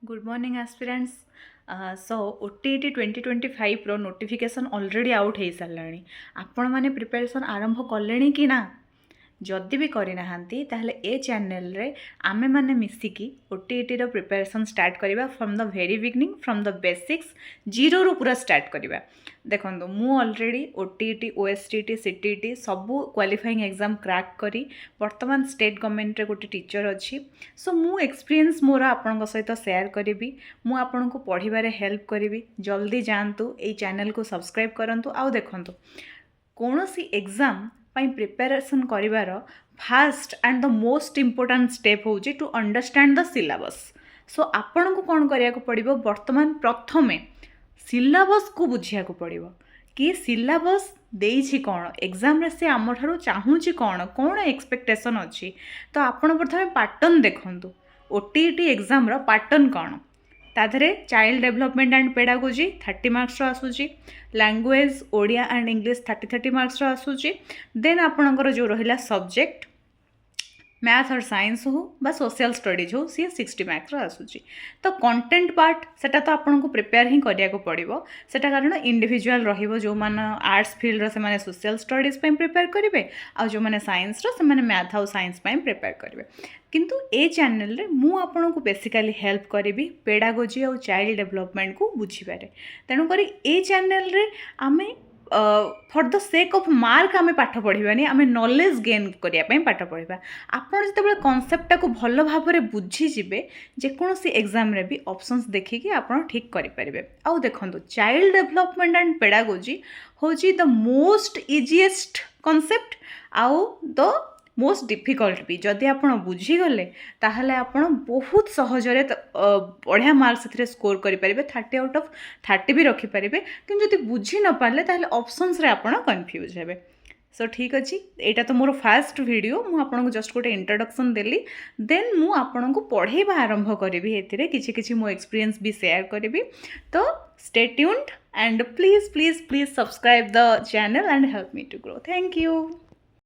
Good morning aspirants सो OTET 2025 रो notification already out हो सारा आपण मैंने प्रिपरेशन आरंभ कले कि ना जदि भी करना ताहले ए चैनल रे आमे माने मिसिकी ओटीईटी रो प्रिपरेशन स्टार्ट करवा from the very beginning from the basics zero रू पूरा स्टार्ट करवा। देखो मु ऑलरेडी ओटीईटी ओएसटीटी सीटीटी सबू क्वालिफाइंग एग्जाम क्रैक करी वर्तमान स्टेट गवर्नमेंट रे गोटे टीचर अच्छी। सो मु एक्सपीरियंस मोर आपन सहित शेयर करी मु आपन को पढ़िबारे हेल्प करी। जल्दी जातु ये चैनल को सब्सक्राइब करंतु आउ देखंतु कौन सी एग्जाम प्रिपरेशन करिवार first and the most important step होउची to understand the syllabus. So आपन को कौन करिया को पड़िबो वर्तमान प्रथमे सिलेबस को बुझिया को पड़िबो कि सिलेबस देइछि कौन एग्जाम रे से आम ठारू चाहूची कौन कौन एक्सपेक्टेशन अच्छी। तो आपन प्रथमे पैटर्न देखंतु ओटीईटी एग्जाम रो पैटर्न कौन ताधरे child development and pedagogy 30 marks आसूची, language Odia and English 30 marks आसूची। देन आपणकर जो रहिला सब्जेक्ट मैथ और साइंस हो बा सोशल स्टडीज हो सी 60 मार्क्स आसूची। तो कंटेंट पार्ट सेटा तो आपन को प्रिपेयर ही करिया को पड़िबो सेटा कारण इंडिविजुअल रहिबो जो मान आर्ट्स फील्ड रो से माने सोशल स्टडीज पे प्रिपेयर करिवे आ जो माने साइंस रो से माने मैथ और साइंस पे प्रिपेयर करिवे। किंतु ए चैनल रे मु आपन को बेसिकली हेल्प करी पेडागोजी और चाइल्ड डेवलपमेंट को बुझीबारे। तेणु करी ए चैनल रे आमे for the sake of mark आमे पाठ पढ़ानी आमे नॉलेज गेन करने पाठ पढ़ा। आपड़ जो कनसेप्टा को भल भाव में बुझीजे जेकोसी एग्जाम रे भी ऑप्शंस देखिकी आपड़ ठीक करेंगे। आउ देखो चाइल्ड डेवलपमेंट एंड पेडागोजी हूँ द मोस्ट इजीएस्ट कनसेप्ट आउ द मोस्ट डिफिकल्ट भी जदि आप बुझीगले ताहले आपण बहुत सहजरे बढ़िया मार्क्स से स्कोर करेंगे 30 आउट ऑफ 30 भी रखिपारे। कि जदि बुझी न पारे ताहले ऑप्शंस रे आपण कन्फ्यूज हेबे। सो ठीक अच्छे यहाँ तो मोर फास्ट वीडियो मु आपन को जस्ट गोटे इंट्रोडक्शन देली देन मु आपन को पढ़ेबा आरंभ करी एथिरे किछि मो एक्सपीरियंस भी शेयर करी। तो stay tuned and please please please subscribe the channel and help me to grow. Thank you.